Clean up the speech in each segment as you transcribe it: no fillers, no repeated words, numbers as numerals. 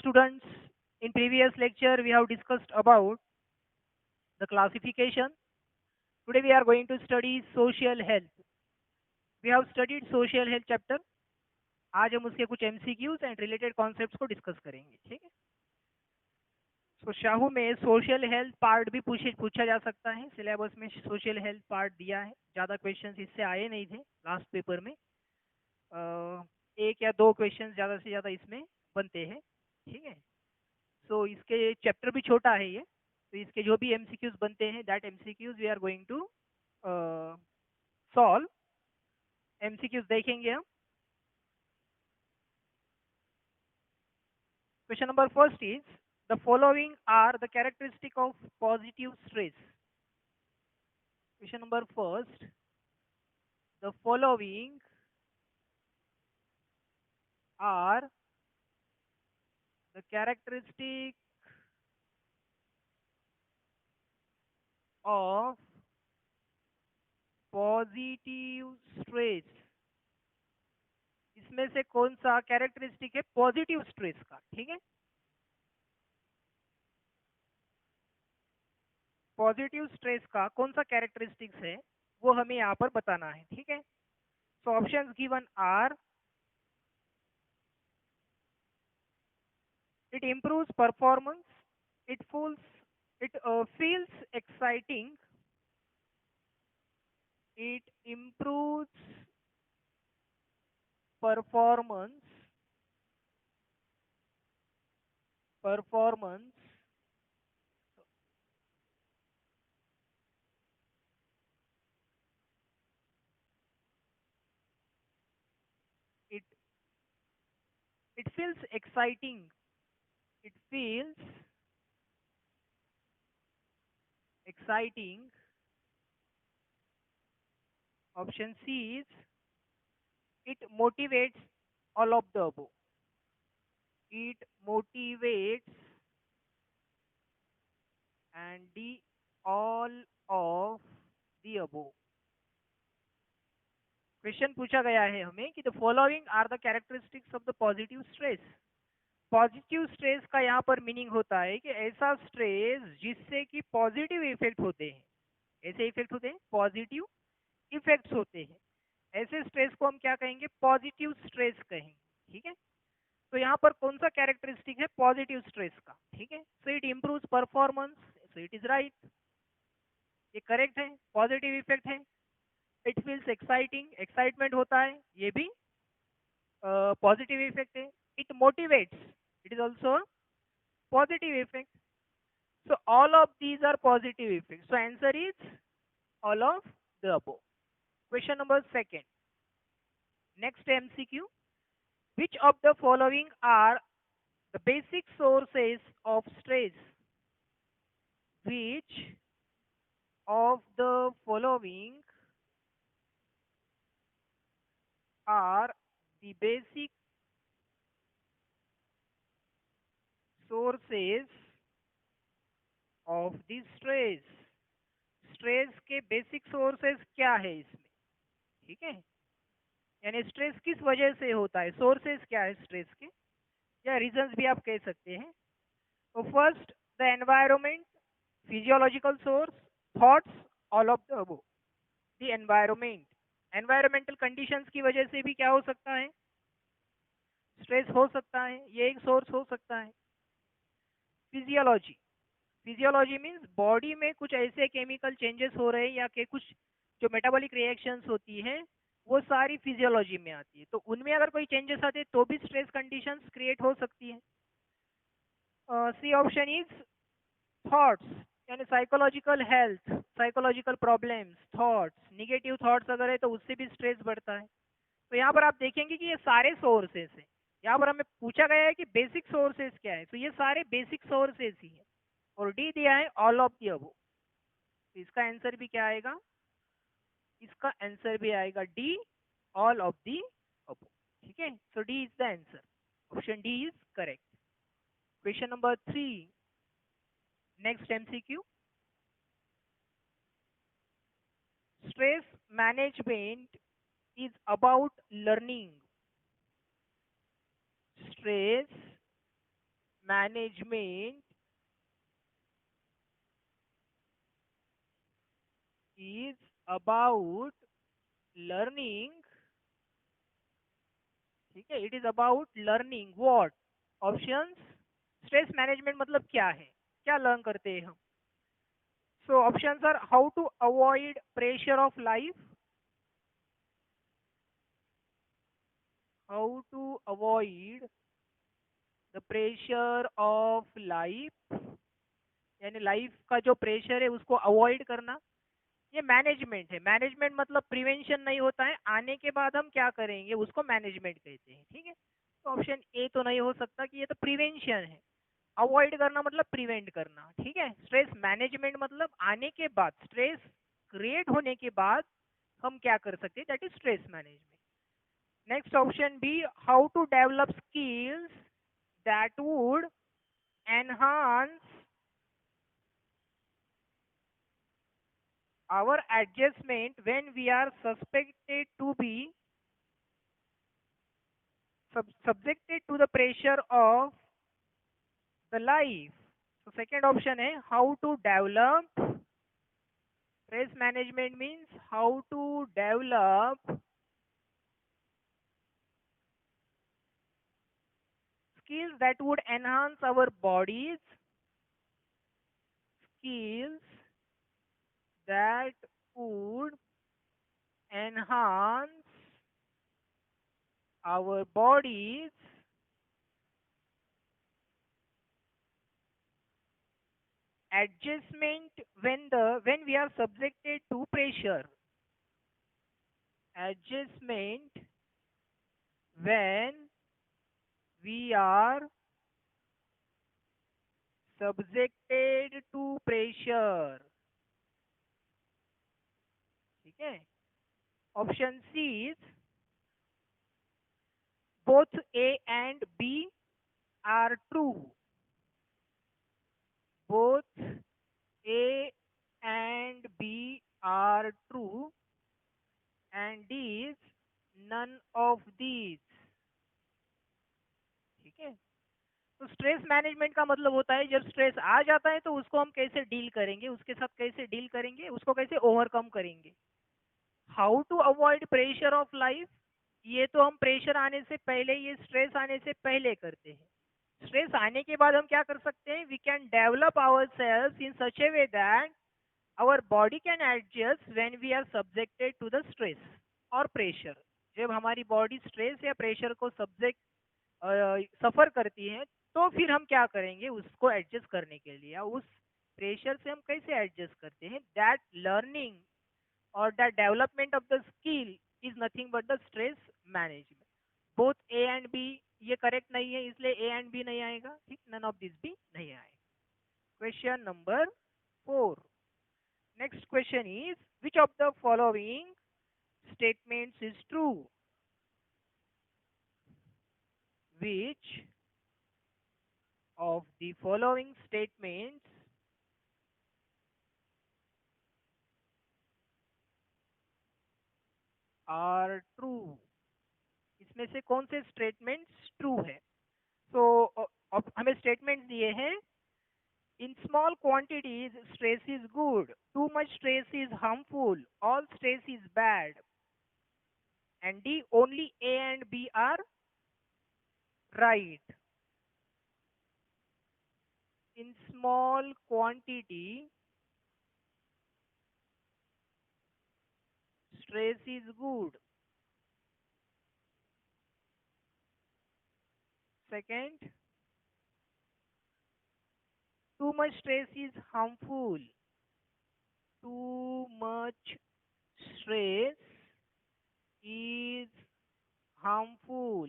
students, in previous lecture we have discussed about the classification. Today we are going to study social health. We have studied social health chapter. आज हम उसके कुछ MCQs and related concepts को discuss करेंगे, ठीक है। सो शाहू में social health part भी पूछा जा सकता है। सिलेबस में सोशल हेल्थ पार्ट दिया है, ज़्यादा क्वेश्चंस इससे आए नहीं थे लास्ट पेपर में। एक या दो क्वेश्चंस ज़्यादा से ज़्यादा इसमें बनते हैं, ठीक है। सो इसके चैप्टर भी छोटा है ये, तो इसके जो भी MCQs बनते हैं that MCQs we are going to solve. MCQs देखेंगे हम। Question number first is the following are the characteristic of positive stress. Question number first, the following are the characteristic of positive stress। इसमें से कौन सा characteristic है positive stress का, ठीक है। पॉजिटिव स्ट्रेस का कौन सा कैरेक्टरिस्टिक्स है वो हमें यहाँ पर बताना है, ठीक है। So options given are it improves performance, it feels exciting, it improves performance, it it feels exciting, it feels exciting। Option C is it motivates, all of the above. It motivates, and D, all of the above। Question पूछा गया है हमें कि the following are the characteristics of the positive stress. Positive stress का यहाँ पर meaning होता है कि ऐसा स्ट्रेस जिससे कि पॉजिटिव इफेक्ट होते हैं। ऐसे इफेक्ट होते हैं, पॉजिटिव इफेक्ट्स होते हैं। ऐसे स्ट्रेस को हम क्या कहेंगे, पॉजिटिव स्ट्रेस कहेंगे, ठीक है। तो यहाँ पर कौन सा कैरेक्टरिस्टिक है पॉजिटिव स्ट्रेस का, ठीक है। So it improves performance, so it is right, ये करेक्ट है। पॉजिटिव इफेक्ट है। इट फील्स एक्साइटिंग, एक्साइटमेंट होता है, ये भी पॉजिटिव इफेक्ट है। It motivates, it is also positive effect. So all of these are positive effect. So answer is all of the above. Question number second, next MCQ, which of the following are the basic sources of stress? Which of the following are the basic sources of the stress? Stress के basic sources क्या है इसमें, ठीक है। यानी stress किस वजह से होता है, सोर्सेस क्या है स्ट्रेस के, या रीजंस भी आप कह सकते हैं। तो first, the environment, physiological source, thoughts, all of the above. The environment, environmental conditions की वजह से भी क्या हो सकता है, स्ट्रेस हो सकता है, ये एक सोर्स हो सकता है। फिजियोलॉजी, फिजियोलॉजी मीन्स बॉडी में कुछ ऐसे केमिकल चेंजेस हो रहे हैं या कि कुछ जो मेटाबॉलिक रिएक्शंस होती हैं वो सारी फिजियोलॉजी में आती है। तो उनमें अगर कोई चेंजेस आते हैं तो भी स्ट्रेस कंडीशंस क्रिएट हो सकती है। सी ऑप्शन इज थॉट्स, यानी psychological health, psychological problems, thoughts, negative thoughts अगर है तो उससे भी स्ट्रेस बढ़ता है। तो यहाँ पर आप देखेंगे कि ये सारे सोर्सेस हैं। यहाँ पर हमें पूछा गया है कि बेसिक सोर्सेस क्या है, तो ये सारे बेसिक सोर्सेस ही है। और डी दिया है ऑल ऑफ दी अबव, तो इसका आंसर भी क्या आएगा, इसका आंसर भी आएगा D, all of the above, ठीक है। So D is the answer, option D is correct. Question number 3, next MCQ, stress management is about learning. Stress management is about learning, ठीक है, it is about learning what options. Stress management मतलब क्या है, क्या learn करते हैं हम? So options are how to avoid pressure of life, how to avoid the pressure of life, यानी लाइफ का जो प्रेशर है उसको अवॉइड करना। ये मैनेजमेंट है। मैनेजमेंट मतलब प्रिवेंशन नहीं होता है, आने के बाद हम क्या करेंगे उसको मैनेजमेंट कहते हैं, ठीक है। तो ऑप्शन ए तो नहीं हो सकता कि ये तो प्रिवेंशन है। अवॉइड करना मतलब प्रिवेंट करना, ठीक है। स्ट्रेस मैनेजमेंट मतलब आने के बाद, स्ट्रेस क्रिएट होने के बाद हम क्या कर सकते हैं, that is stress management. Next option B, how to develop skills that would enhance our adjustment when we are suspected to be subjected to the pressure of the life. So second option है how to develop stress management means how to develop skills that would enhance our bodies, skills that would enhance our bodies adjustment when we are subjected to pressure, adjustment when we are subjected to pressure, ठीक है। Option C is both A and B are true, both A and B are true and D is none of these, ठीक है। तो stress management का मतलब होता है जब स्ट्रेस आ जाता है तो उसको हम कैसे डील करेंगे, उसके साथ कैसे डील करेंगे, उसको कैसे ओवरकम करेंगे। How to avoid pressure of life, ये तो हम प्रेशर आने से पहले, ये स्ट्रेस आने से पहले करते हैं। स्ट्रेस आने के बाद हम क्या कर सकते हैं, we can develop our cells in such a way that our body can adjust when we are subjected to the stress और प्रेशर। जब हमारी बॉडी स्ट्रेस या प्रेशर को सब्जेक्ट सफर करती है तो फिर हम क्या करेंगे उसको एडजस्ट करने के लिए, या उस प्रेशर से हम कैसे एडजस्ट करते हैं, that learning or the development of the skill is nothing but the stress management. Both A and B ये करेक्ट नहीं है, इसलिए A and B नहीं आएगा, ठीक, नन ऑफ दिस भी नहीं आएगा। Question number 4, next question is which of the following statements is true, which of the following statements are true, इसमें से कौन से स्टेटमेंट्स ट्रू है। सो हमें स्टेटमेंट्स दिए हैं, in small quantities stress is good, too much stress is harmful, all stress is bad, and D, only A and B are right। in small quantity stress is good, second, too much stress is harmful, too much stress is harmful,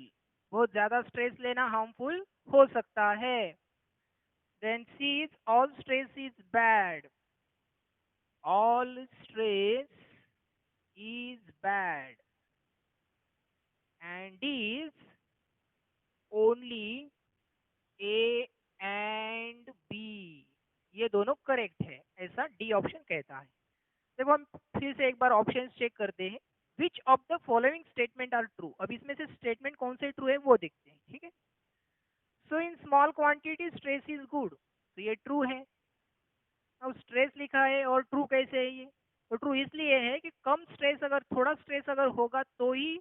बहुत ज्यादा stress लेना harmful हो सकता है। then C is all stress is bad, all stress is bad, and D is only A and B, ये दोनों correct है, ऐसा डी ऑप्शन कहता है। देखो हम फिर से एक बार ऑप्शंस चेक करते हैं, which of the following statement are true. अब इसमें से स्टेटमेंट कौन से ट्रू है वो देखते हैं, ठीक है। So in small quantity stress is good, तो ये ट्रू है। अब स्ट्रेस लिखा है और ट्रू कैसे है ये? तो ट्रू इसलिए है कि कम स्ट्रेस, अगर थोड़ा स्ट्रेस अगर होगा तो ही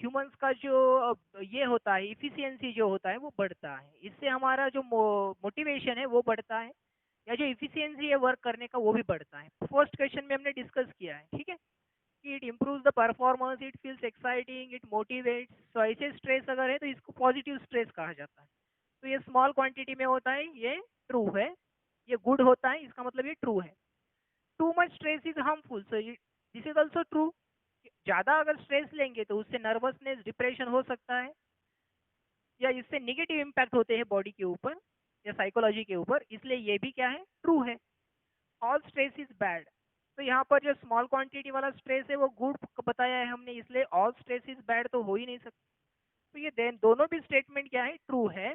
ह्यूमंस का जो ये होता है इफिशियंसी जो होता है वो बढ़ता है, इससे हमारा जो मोटिवेशन है वो बढ़ता है, या जो इफिशियंसी है वर्क करने का वो भी बढ़ता है। फर्स्ट क्वेश्चन में हमने डिस्कस किया है, ठीक है, कि it improves the performance, it feels exciting, it motivates. तो ऐसे स्ट्रेस अगर है तो इसको पॉजिटिव स्ट्रेस कहा जाता है। तो ये स्मॉल क्वांटिटी में होता है, ये ट्रू है। ये गुड होता है, इसका मतलब ये ट्रू है। Too much stress is harmful, so this is also true. ज्यादा अगर स्ट्रेस लेंगे तो उससे नर्वसनेस, डिप्रेशन हो सकता है, या इससे निगेटिव इम्पैक्ट होते हैं बॉडी के ऊपर या साइकोलॉजी के ऊपर, इसलिए ये भी क्या है, ट्रू है। ऑल स्ट्रेस इज बैड, तो यहाँ पर जो स्मॉल क्वांटिटी वाला स्ट्रेस है वो गुड बताया है हमने, इसलिए ऑल स्ट्रेस इज बैड तो हो ही नहीं सकता। तो ये देन दोनों भी स्टेटमेंट क्या है, ट्रू है।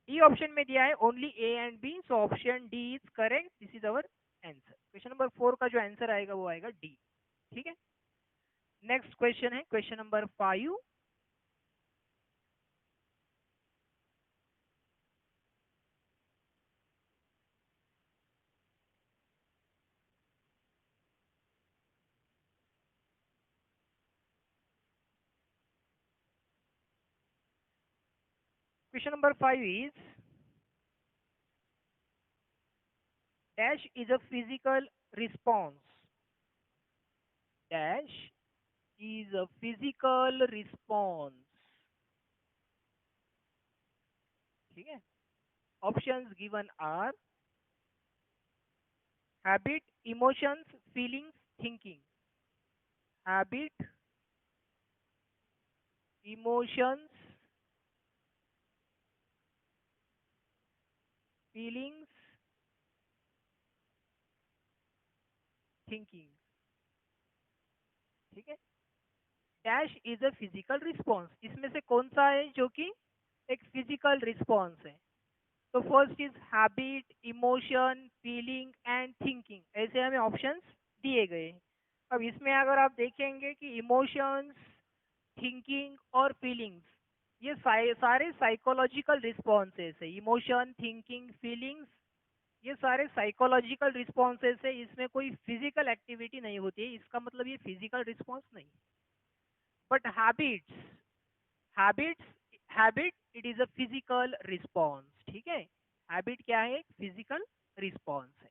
डी ऑप्शन में दिया है only A and B, so option D is correct, this is our answer. Question number 4 का जो आंसर आएगा वो आएगा डी। ठीक है, नेक्स्ट क्वेश्चन है question number 5। Question number 5 is dash is a physical response, dash is a physical response। ठीक है, options given are habit, emotions, feelings, thinking. Habit, emotions, feelings, thinking. ठीक है, dash is a physical response, इसमें से कौन सा है जो कि एक फिजिकल रिस्पॉन्स है? तो first is habit, emotion, feeling and thinking, ऐसे हमें ऑप्शंस दिए गए। अब इसमें अगर आप देखेंगे कि इमोशंस, थिंकिंग और फीलिंग्स, ये सारे साइकोलॉजिकल रिस्पॉन्सेस है। इमोशन, थिंकिंग, फीलिंग्स, ये सारे साइकोलॉजिकल रिस्पॉन्सेस है, इसमें कोई फिजिकल एक्टिविटी नहीं होती है, इसका मतलब ये फिजिकल रिस्पॉन्स नहीं। But habits, habits habit it is a physical response. ठीक है, हैबिट क्या है, फिजिकल रिस्पॉन्स है।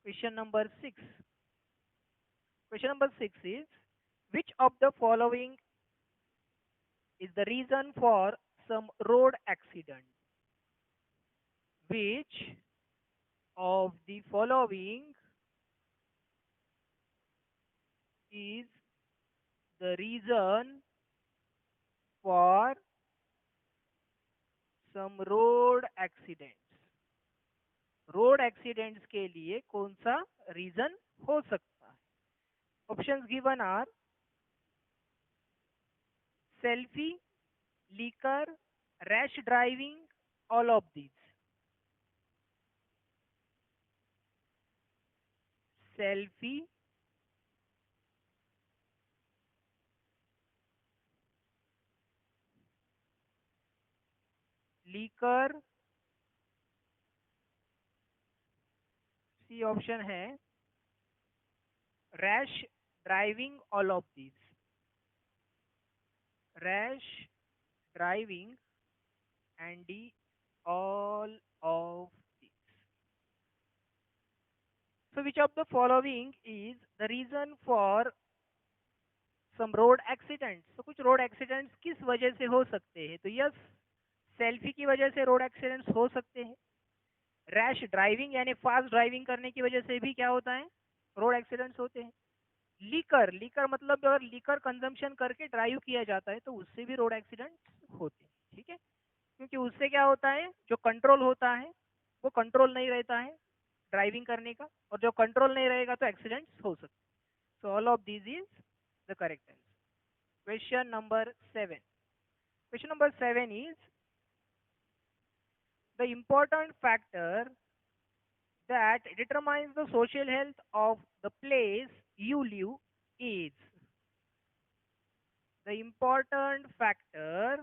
Question number 6, question number 6 is which of the following is the reason for some road accident? Which of the following is the reason for some road accidents? Road accidents के लिए कौन सा reason हो सकता है? Options given are selfie, liquor, rash driving, all of these. Selfie, liquor, C option है rash driving, all of these. Rash driving and D, all of these. So which of the following is the reason for some road accidents? तो कुछ road accidents किस वजह से हो सकते हैं? तो यस, सेल्फी की वजह से रोड एक्सीडेंट्स हो सकते हैं। रैश ड्राइविंग यानी फास्ट ड्राइविंग करने की वजह से भी क्या होता है, रोड एक्सीडेंट्स होते हैं। लीकर, लीकर मतलब अगर लीकर कंजम्पशन करके ड्राइव किया जाता है तो उससे भी रोड एक्सीडेंट्स होते हैं। ठीक है, क्योंकि उससे क्या होता है, जो कंट्रोल होता है वो कंट्रोल नहीं रहता है ड्राइविंग करने का, और जो कंट्रोल नहीं रहेगा तो एक्सीडेंट्स हो सकते। सो all of this is the correct answer. Question number 7, question number 7 is the important factor that determines the social health of the place you live is the important factor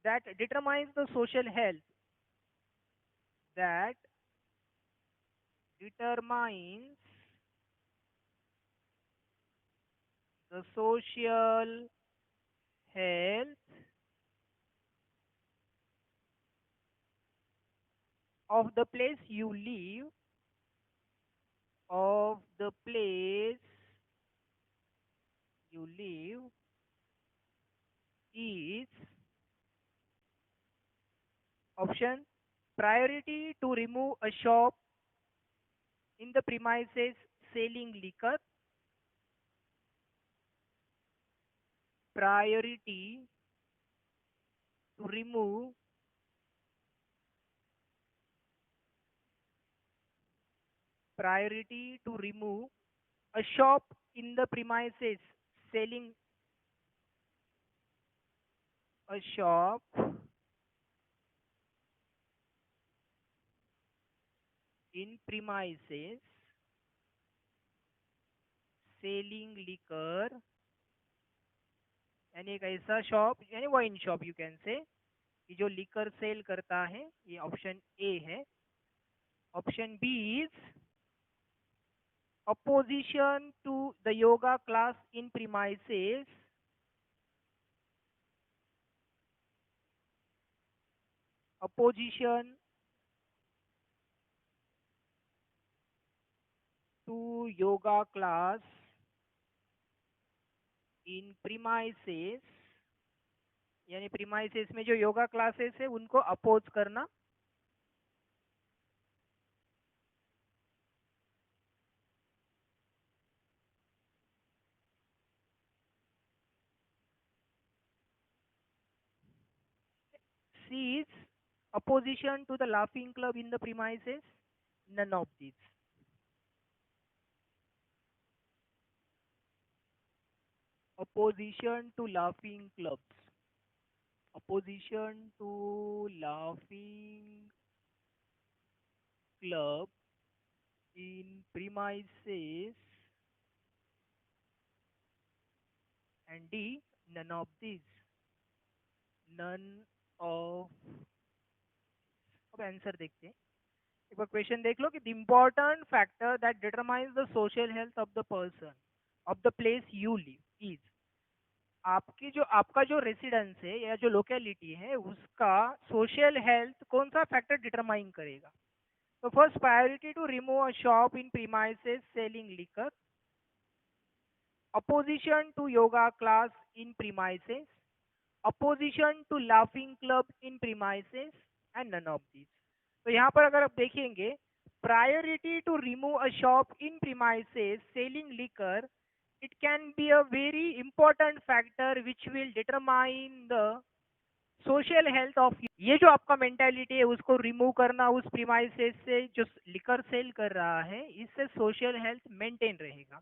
that determines the social health, that determines the social health of the place you live, of the place you live is option priority to remove a shop in the premises selling liquor, priority to remove priority to remove a shop in the premises selling a shop in premises selling liquor, यानी एक ऐसा shop यानी wine shop you can say कि जो liquor cell करता है, ये option A है. Option B is opposition to the yoga class in premises, opposition to yoga class in premises, यानी प्रीमाइसेस में जो योगा क्लासेस है उनको अपोज करना. C is opposition to the laughing club in the premises. None of these. Opposition to laughing clubs. Opposition to laughing club in premises. And D, none of these. None of. अब answer देखते हैं. एक बार question देख लो कि the important factor that determines the social health of the person of the place you live is, आपका जो residence है या जो लोकेलिटी है उसका सोशल हेल्थ कौन सा फैक्टर डिटरमाइन करेगा. तो first priority to remove a shop in premises selling liquor, opposition to yoga class in premises, opposition to laughing club in premises and none of these. तो यहाँ पर अगर आप देखेंगे priority to remove a shop in premises selling liquor, it can be a very important factor which will determine the social health of. ये जो आपका mentality है उसको रिमूव करना उस प्रीमाइसेस से जो लिकर सेल कर रहा है, इससे सोशल हेल्थ मेंटेन रहेगा.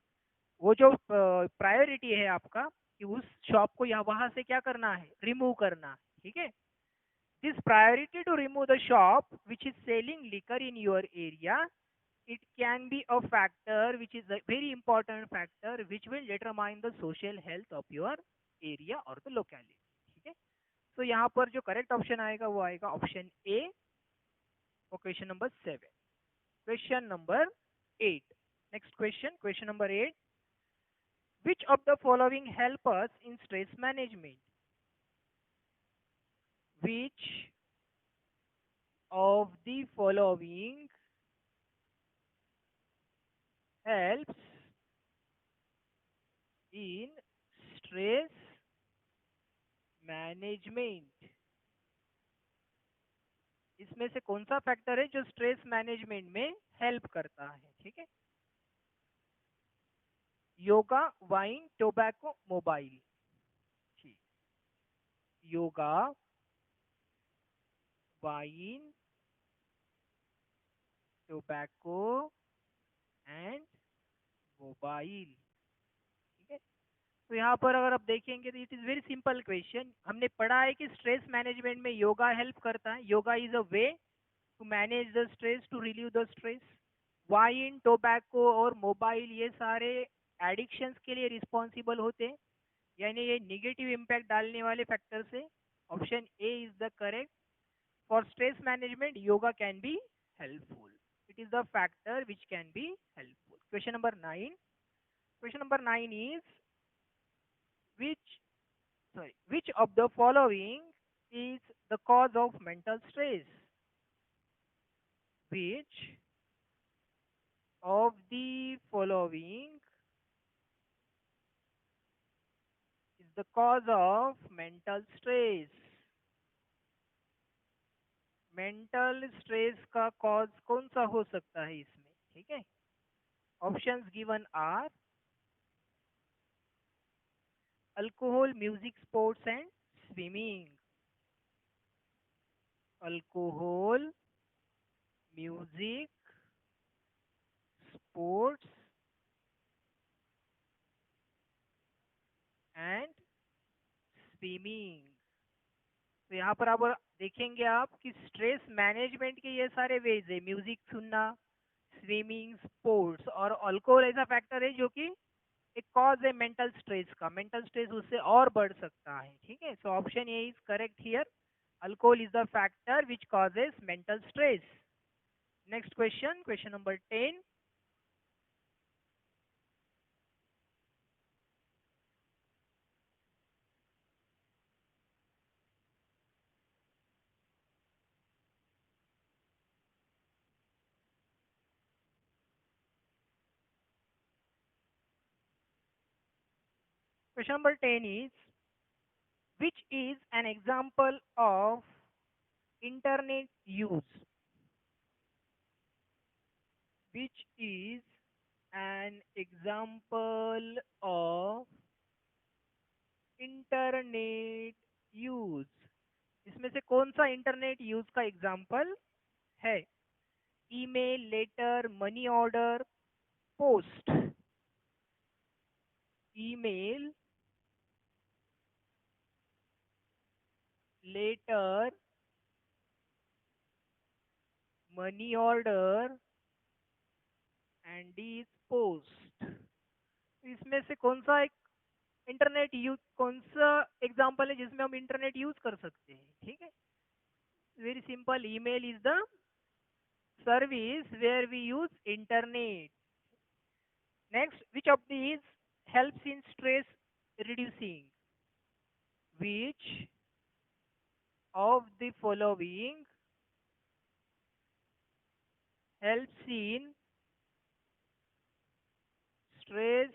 वो जो प्रायोरिटी है आपका कि उस शॉप को यहाँ वहां से क्या करना है, रिमूव करना. ठीक है. This priority to remove the shop which is selling liquor in your area, it can be a factor which is a very important factor which will determine the social health of your area or the locality. ठीक है. तो यहाँ पर जो correct option आएगा वो आएगा option A और question number 7. Question number 8. Next question, question number 8. Which of the following help us in stress management? Which of the following helps in stress management? इसमें से कौन सा फैक्टर है जो स्ट्रेस मैनेजमेंट में हेल्प करता है. ठीक है. Yoga, wine, tobacco, mobile. ठीक. Yoga, wine, tobacco and mobile. ठीक है. तो यहाँ पर अगर आप देखेंगे तो it is very simple question. हमने पढ़ा है कि स्ट्रेस मैनेजमेंट में योगा हेल्प करता है. Yoga is a way to manage the stress, to relieve the stress. Wine, tobacco और मोबाइल ये सारे एडिक्शंस के लिए रिस्पॉन्सिबल होते हैं, यानी ये निगेटिव इम्पैक्ट डालने वाले फैक्टर्स है. Option A is the correct. For stress management, yoga can be helpful. It is the factor which can be helpful. Question number 9. Question number 9 is which which of the following is the cause of mental stress? Which of the following is the cause of mental stress? Mental stress का cause कौन सा हो सकता है इसमें? ठीक है, options given are alcohol, music, sports and swimming. Alcohol, music, sports and swimming. तो यहाँ पर आप देखेंगे आप कि स्ट्रेस मैनेजमेंट के ये सारे वेज है, म्यूजिक सुनना, स्विमिंग, स्पोर्ट्स, और अल्कोहल ऐसा फैक्टर है जो कि एक कॉज है मेंटल स्ट्रेस का. मेंटल स्ट्रेस उससे और बढ़ सकता है. ठीक है, so option A is correct here. Alcohol is the factor which causes mental stress. Next question, question number 10. Question number 10 is which is an example of internet use? Which is an example of internet use? इसमें से कौन सा internet use का example है? Email, letter, money order, post. Email, letter, money order and is post. इसमें से कौन सा एक इंटरनेट यूज, कौन सा एग्जाम्पल है जिसमें हम इंटरनेट यूज कर सकते हैं? ठीक है, very simple. Email is the service where we use internet. Next, which of these helps in stress reducing? Which of the following helps in stress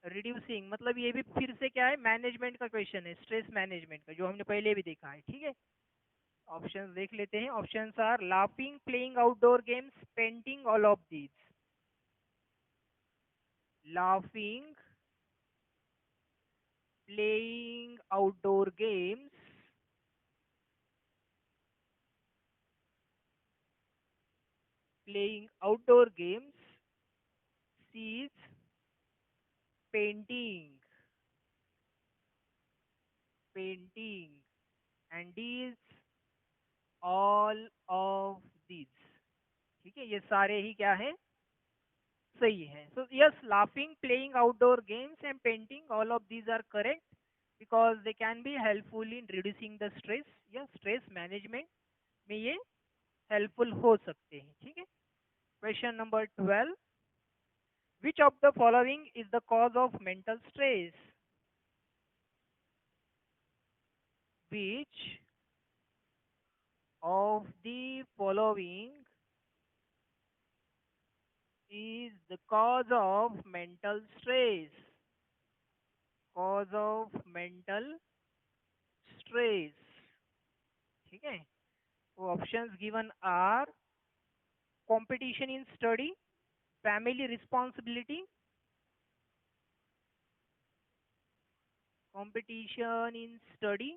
reducing? मतलब ये भी फिर से क्या है, मैनेजमेंट का क्वेश्चन है, स्ट्रेस मैनेजमेंट का, जो हमने पहले भी देखा है. ठीक है, ऑप्शंस देख लेते हैं. Options are laughing, playing outdoor games, painting, all of these. Laughing, playing outdoor games, playing outdoor games, C is painting, painting, and D is all of these. ठीक है, ये सारे ही क्या है, सही है. So yes, laughing, playing outdoor games and painting, all of these are correct because they can be helpful in reducing the stress. या stress management में ये helpful हो सकते हैं. ठीक है, question number 12. Which of the following is the cause of mental stress? Which of the following is the cause of mental stress? Cause of mental stress. ठीक है, तो options given are competition in study, family responsibility, competition in study,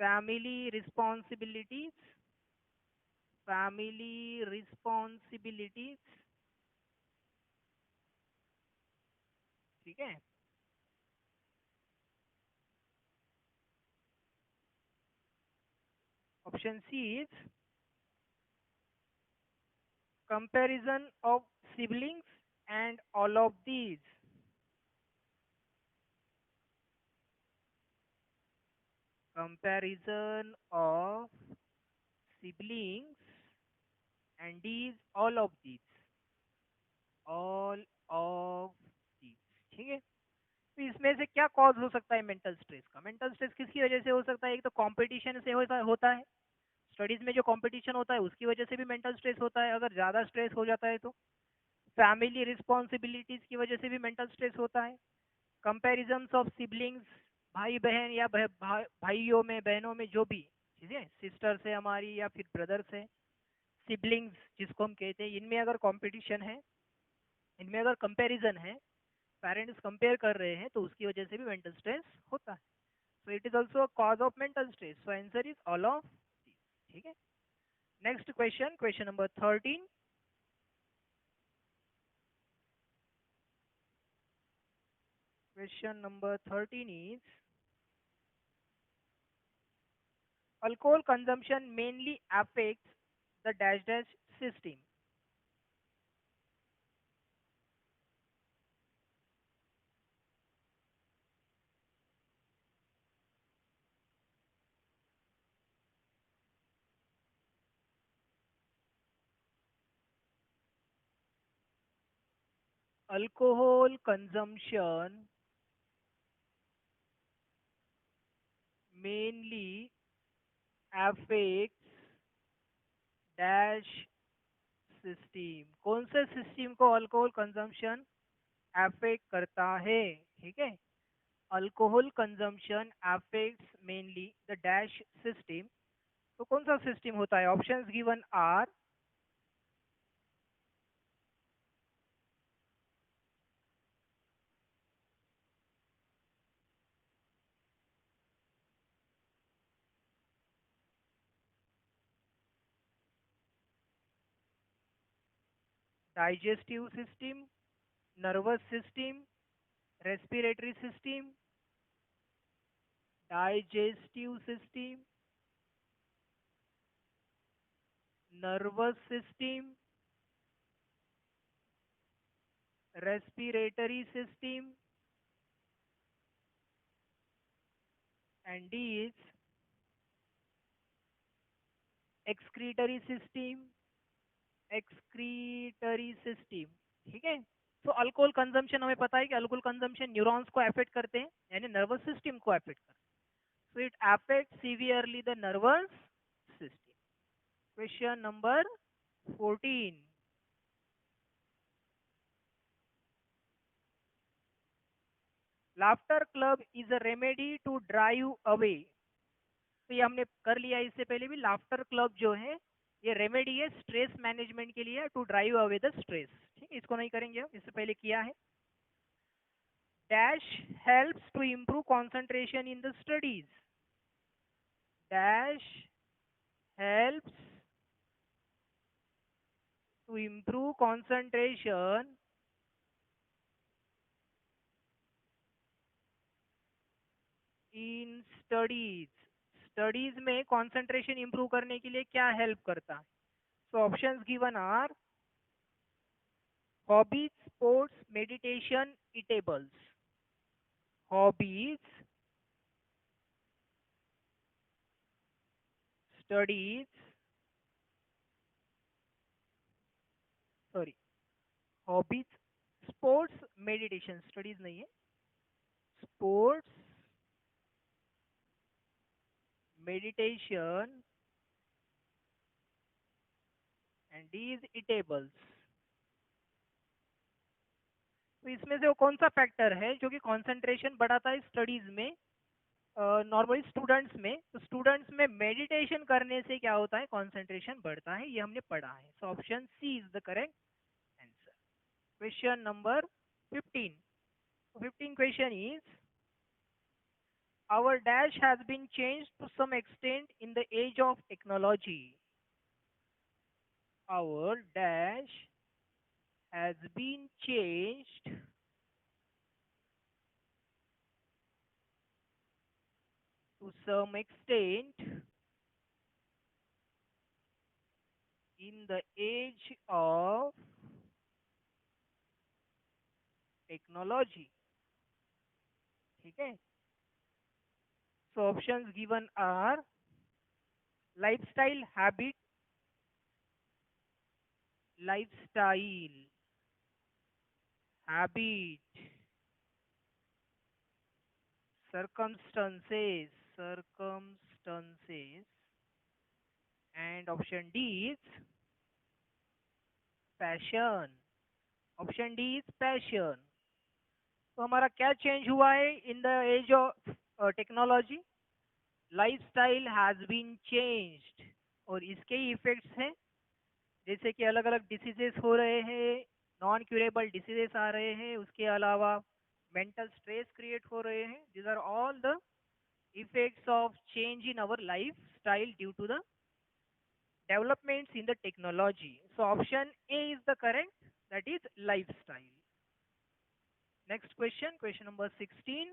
family responsibilities, family responsibilities. ठीक है, option C is comparison of siblings and all of these. comparison of siblings, and these all of these, all of these, ठीक है। तो इसमें से क्या cause हो सकता है मेंटल स्ट्रेस का? मेंटल स्ट्रेस किसकी वजह से हो सकता है? एक तो कंपटीशन से होता है, स्टडीज में जो कंपटीशन होता है उसकी वजह से भी मेंटल स्ट्रेस होता है, अगर ज़्यादा स्ट्रेस हो जाता है तो। फैमिली रिस्पॉन्सिबिलिटीज की वजह से भी मेंटल स्ट्रेस होता है। कंपेरिजन्स ऑफ सिबलिंग्स, भाई बहन या भाइयों में बहनों में जो भी चीज़ें, सिस्टर्स है हमारी या फिर ब्रदर्स है, सिबलिंग्स जिसको हम कहते हैं, इनमें अगर कंपटीशन है, इनमें अगर कंपैरिजन है, पेरेंट्स कंपेयर कर रहे हैं, तो उसकी वजह से भी मेंटल स्ट्रेस होता है। So it is also a cause of mental stress. So answer is all of, ठीक है। Next question, question number 13। Question number 13 is, alcohol consumption mainly affects the dash dash system. Alcohol consumption mainly affects dash system. कौन से system को alcohol consumption affect करता है? ठीक है, alcohol consumption affects mainly the dash system. तो कौन सा सिस्टम होता है? Options given are digestive system, nervous system, respiratory system, digestive system, nervous system, respiratory system, and is excretory system, excretory system. ठीक है। तो अल्कोहल कंजम्पशन हमें पता है कि अल्कोहल कंजम्पशन न्यूरॉन्स को अफेक्ट करते हैं, यानी नर्वस सिस्टम को अफेक्ट करते हैं। So it affect severely the nervous system. Question number 14। Laughter club is a remedy to drive away. तो ये हमने कर लिया इससे पहले भी, लाफ्टर क्लब जो है ये रेमेडी है स्ट्रेस मैनेजमेंट के लिए, to drive away the stress. ठीक है, इसको नहीं करेंगे हम, इससे पहले किया है। Dash helps to improve concentration in the studies. Dash helps to improve concentration in studies. Studies में कंसंट्रेशन इंप्रूव करने के लिए क्या हेल्प करता है? So options given are hobbies, sports, meditation, eatables. Hobbies, studies, sorry, hobbies, sports, meditation, studies नहीं है, sports, meditation and these eatables. तो इसमें से वो कौन सा फैक्टर है जो कि कंसंट्रेशन बढ़ाता है स्टडीज में, नॉर्मली स्टूडेंट्स में? तो स्टूडेंट्स में मेडिटेशन करने से क्या होता है? कंसंट्रेशन बढ़ता है, ये हमने पढ़ा है। So option C is the correct answer. Question number 15। 15 question is, our dash has been changed to some extent in the age of technology. Our dash has been changed to some extent in the age of technology. ठीक है, So options given are lifestyle, lifestyle, habit, circumstances, and option D is passion. Option D is passion. तो हमारा क्या change हुआ है in the age of technology? Lifestyle has been changed. और इसके ही effects हैं, जैसे कि अलग अलग डिसीजेस हो रहे हैं, नॉन क्यूरेबल डिसीजेस आ रहे हैं, उसके अलावा मेंटल स्ट्रेस क्रिएट हो रहे हैं. These are all the effects of change in our life style due to the developments in the technology. So option A is the correct, that is lifestyle. Next question, question number 16.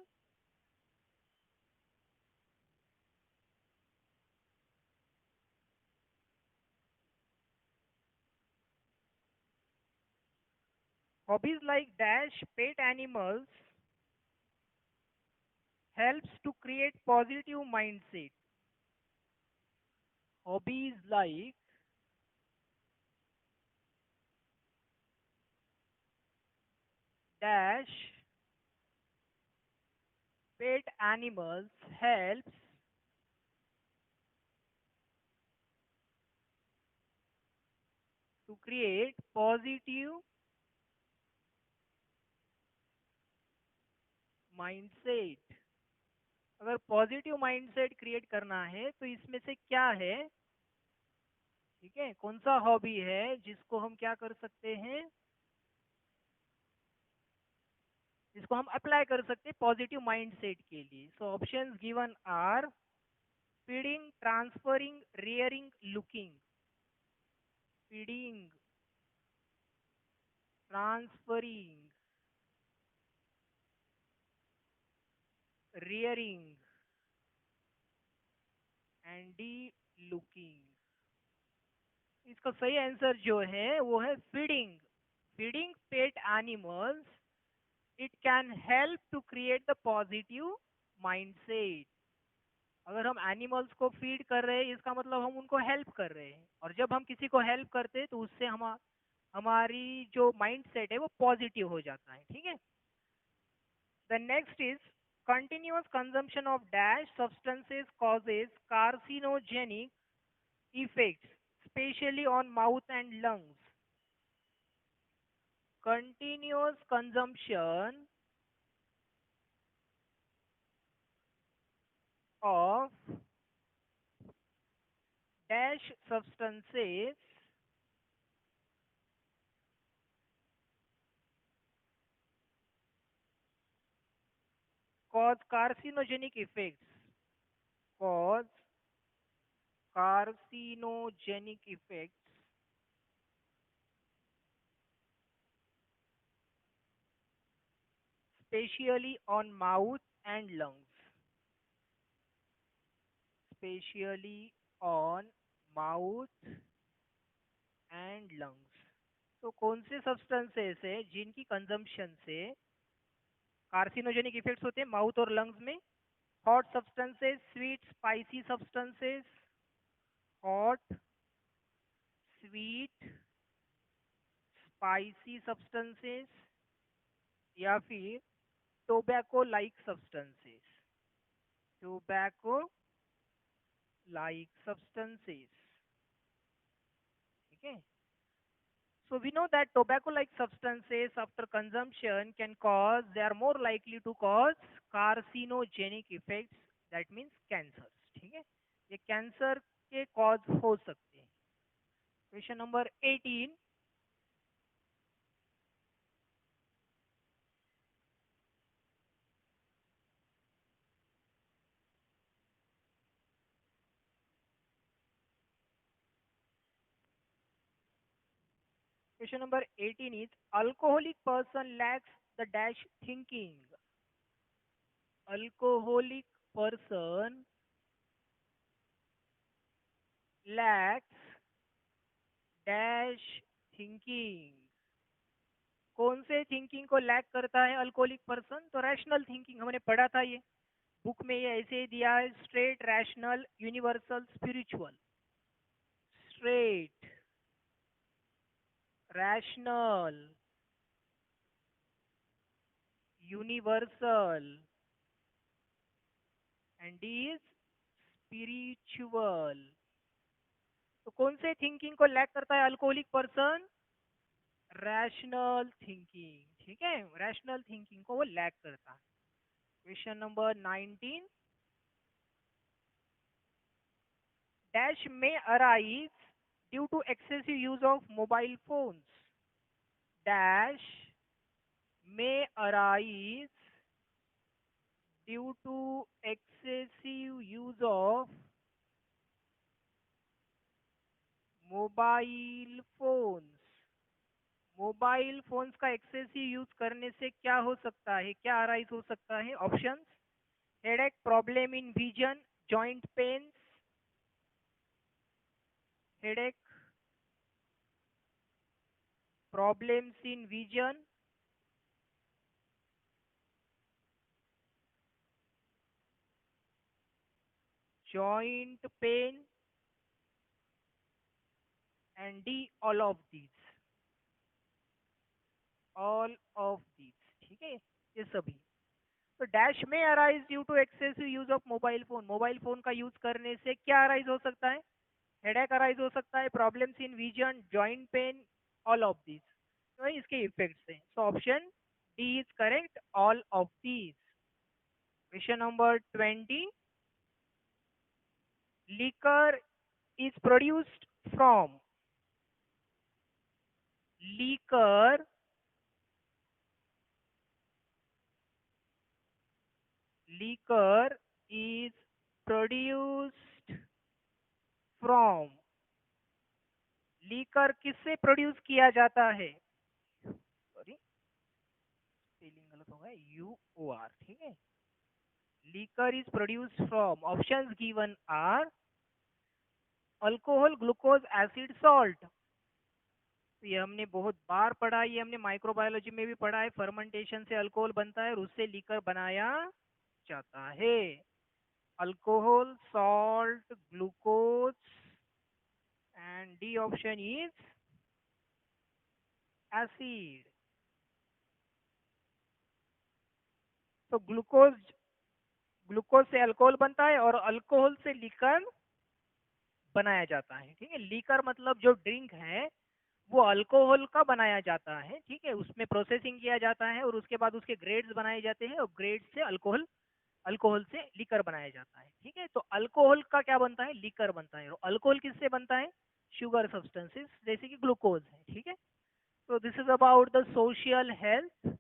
Hobbies like dash pet animals helps to create positive mindset. Hobbies like dash pet animals helps to create positive mindset. अगर positive mindset create करना है तो इसमें से क्या है? ठीक है, कौन सा हॉबी है जिसको हम क्या कर सकते हैं, जिसको हम अप्लाई कर सकते हैं पॉजिटिव माइंडसेट के लिए? So options given are feeding, transferring, rearing, looking. Feeding, transferring, rearing and D looking. इसका सही आंसर जो है वो है feeding. Feeding pet animals, it can help to create the positive mindset. अगर हम एनिमल्स को फीड कर रहे हैं इसका मतलब हम उनको हेल्प कर रहे हैं, और जब हम किसी को हेल्प करते हैं तो उससे हमारी जो माइंड सेट है वो पॉजिटिव हो जाता है. ठीक है. The next is continuous consumption of dash substances causes carcinogenic effects specially on mouth and lungs. Continuous consumption of dash substances cause carcinogenic effects. Cause carcinogenic effects especially on mouth and lungs. Especially on mouth and lungs. तो कौन से substances है जिनकी consumption से carcinogenic effects होते हैं mouth और lungs में? Hot substances, sweet spicy substances, hot sweet spicy substances, या फिर tobacco like substances. Tobacco like substances. ठीक है. So we know that tobacco-like substances after consumption can cause, they are more likely to cause carcinogenic effects, that means cancers. ठीक है, ये cancer के cause हो सकते हैं. Question number 18. Question number 18 is alcoholic person lacks the dash thinking. Alcoholic person lacks dash thinking. कौन से thinking को लैक करता है अल्कोहलिक पर्सन? तो रैशनल थिंकिंग, हमने पढ़ा था ये. बुक में ये ऐसे दिया है, straight, rational, universal, spiritual. Straight, rational, universal and D is spiritual. तो कौन से थिंकिंग को लैक करता है अल्कोहलिक पर्सन? Rational thinking. ठीक है, रैशनल थिंकिंग को वो लैक करता है। क्वेश्चन नंबर 19, डैश में arise due to excessive use of mobile phones. Dash में arise due to excessive use of mobile phones. Mobile phones का एक्सेसिव यूज करने से क्या हो सकता है, क्या अराइज हो सकता है? Options: headache, problem in vision, joint pains, headache, problems in vision, joint pain, and D, all of these। all of these। ठीक है, ये सभी। तो डैश में arise due to excessive use of mobile phone. Mobile phone का use करने से क्या अराइज हो सकता है? हेडेक अराइज हो सकता है, problems in vision, joint pain, all of these. तो इसके इफेक्ट्स हैं। सो option D is correct, all of these. Question number 20, liquor is produced from। liquor liquor is produced from। Liquor किससे प्रोड्यूस किया जाता है? सॉरी, स्पेलिंग गलत होगा, you O R. ठीक है, liquor is produced from. Options given are alcohol, glucose, acid, salt. तो ये हमने बहुत बार पढ़ा है, ये हमने माइक्रोबायोलॉजी में भी पढ़ा है। फर्मेंटेशन से अल्कोहल बनता है और उससे लीकर बनाया जाता है। Alcohol, salt, glucose, and D option is acid. तो ग्लूकोज से अल्कोहल बनता है और अल्कोहल से लीकर बनाया जाता है। ठीक है, लीकर मतलब जो ड्रिंक है वो अल्कोहल का बनाया जाता है। ठीक है, उसमें प्रोसेसिंग किया जाता है और उसके बाद उसके ग्रेड्स बनाए जाते हैं और ग्रेड से अल्कोहल, अल्कोहल से लीकर बनाया जाता है। ठीक है, तो अल्कोहल का क्या बनता है? लीकर बनता है। और अल्कोहल किससे बनता है? शुगर सब्सटेंसेस जैसे कि ग्लूकोज है। ठीक है, तो this is about the social health.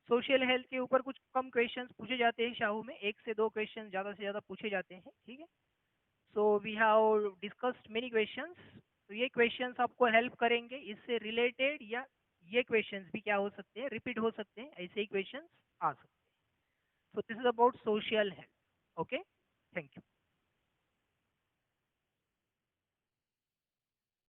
Social health के ऊपर कुछ कम क्वेश्चंस पूछे जाते हैं शाहू में, 1 से 2 क्वेश्चन ज्यादा से ज्यादा पूछे जाते हैं। ठीक है, so we have discussed many questions. तो ये क्वेश्चंस आपको हेल्प करेंगे, इससे रिलेटेड या ये क्वेश्चंस भी क्या हो सकते हैं, रिपीट हो सकते हैं, ऐसे ही क्वेश्चंस आ सकते हैं। So this is about social health. Okay, thank you.